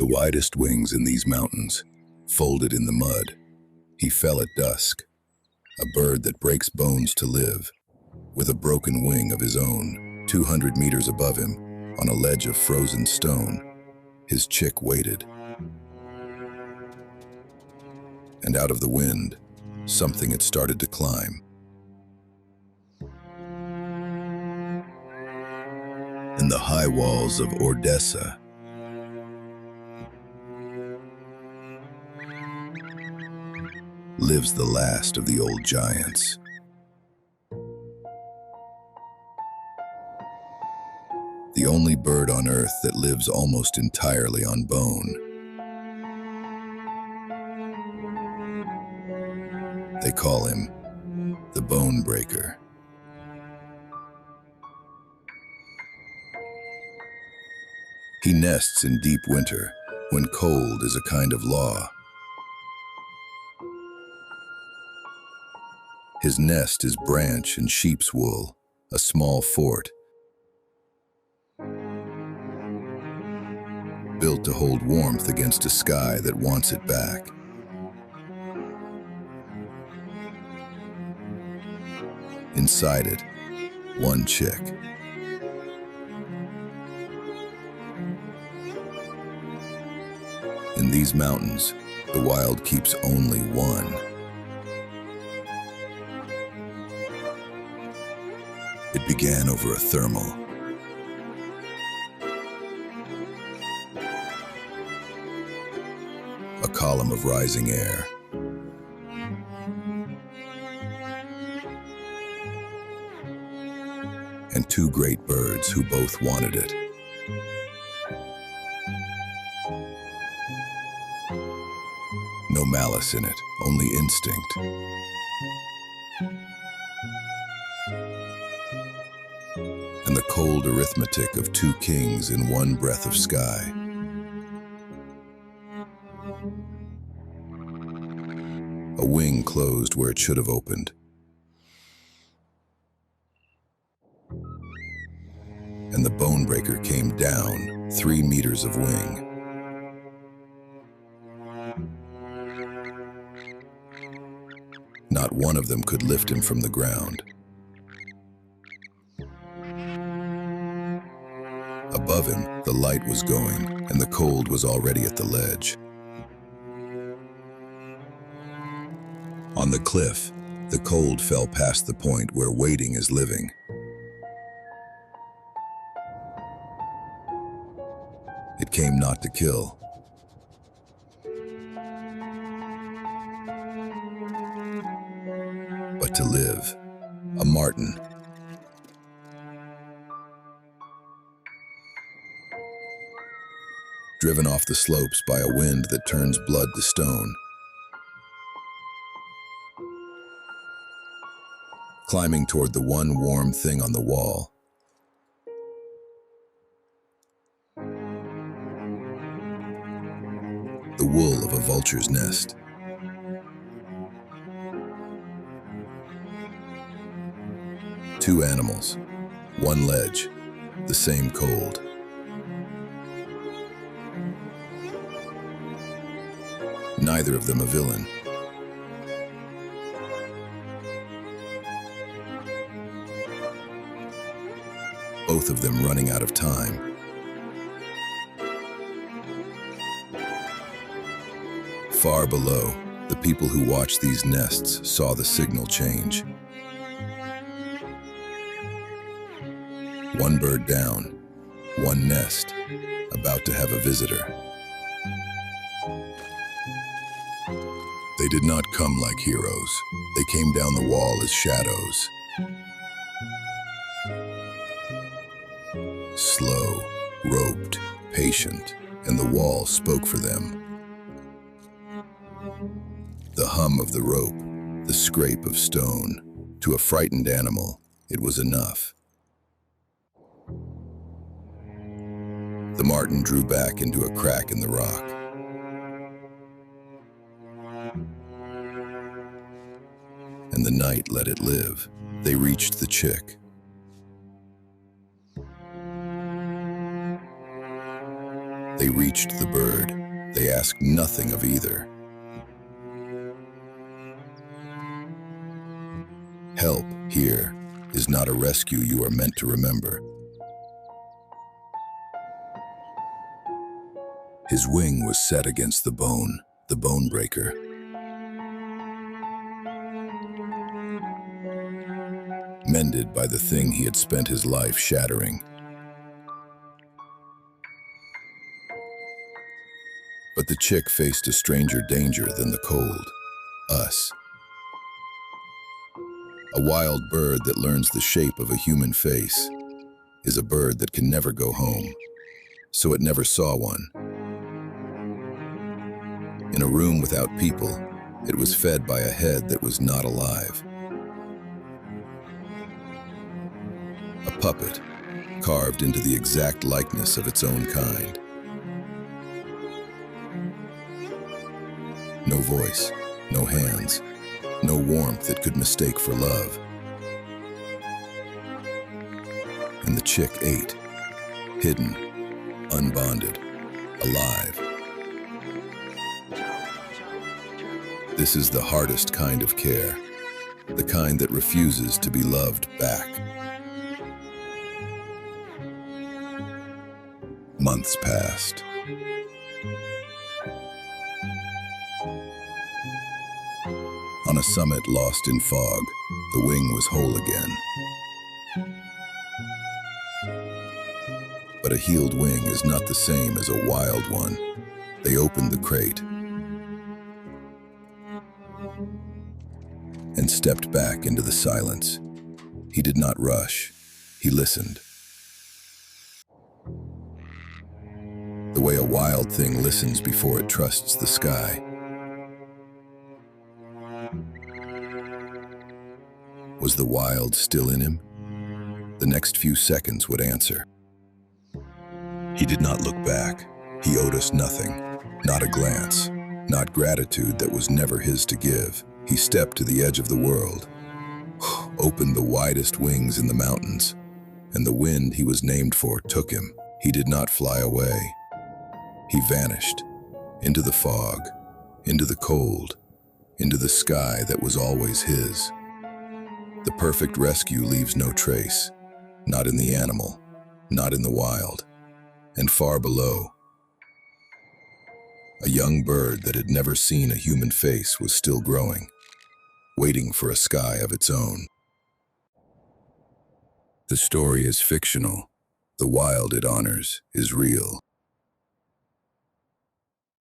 the widest wings in these mountains, folded in the mud. He fell at dusk, a bird that breaks bones to live, with a broken wing of his own, 200 meters above him, on a ledge of frozen stone. His chick waited. And out of the wind, something had started to climb. In the high walls of Ordesa, lives the last of the old giants. The only bird on Earth that lives almost entirely on bone. They call him the Bone Breaker. He nests in deep winter, when cold is a kind of law. His nest is branch and sheep's wool, a small fort, built to hold warmth against a sky that wants it back. Inside it, one chick. In these mountains, the wild keeps only one. It began over a thermal. A column of rising air. And two great birds who both wanted it. No malice in it, only instinct. And the cold arithmetic of two kings in one breath of sky. A wing closed where it should have opened. And the Bone Breaker came down 3 meters of wing. Not one of them could lift him from the ground. Above him, the light was going, and the cold was already at the ledge. On the cliff, the cold fell past the point where waiting is living. It came not to kill, but to live. A marten. Driven off the slopes by a wind that turns blood to stone. Climbing toward the one warm thing on the wall. The wool of a vulture's nest. Two animals, one ledge, the same cold. Neither of them a villain. Both of them running out of time. Far below, the people who watched these nests saw the signal change. One bird down, one nest, about to have a visitor. They did not come like heroes. They came down the wall as shadows. Slow, roped, patient, and the wall spoke for them. The hum of the rope, the scrape of stone. To a frightened animal, it was enough. The marten drew back into a crack in the rock. And the night let it live. They reached the chick. They reached the bird. They ask nothing of either. Help here is not a rescue you are meant to remember. His wing was set against the bone breaker. Mended by the thing he had spent his life shattering. But the chick faced a stranger danger than the cold, us. A wild bird that learns the shape of a human face is a bird that can never go home, so it never saw one. In a room without people, it was fed by a head that was not alive. A puppet, carved into the exact likeness of its own kind. No voice, no hands, no warmth it could mistake for love. And the chick ate, hidden, unbonded, alive. This is the hardest kind of care, the kind that refuses to be loved back. Months passed. On a summit lost in fog, the wing was whole again. But a healed wing is not the same as a wild one. They opened the crate and stepped back into the silence. He did not rush. He listened. The way a wild thing listens before it trusts the sky. Was the wild still in him? The next few seconds would answer. He did not look back. He owed us nothing. Not a glance. Not gratitude that was never his to give. He stepped to the edge of the world, opened the widest wings in the mountains, and the wind he was named for took him. He did not fly away. He vanished into the fog, into the cold, into the sky that was always his. The perfect rescue leaves no trace, not in the animal, not in the wild, and far below. A young bird that had never seen a human face was still growing, waiting for a sky of its own. The story is fictional. The wild it honors is real.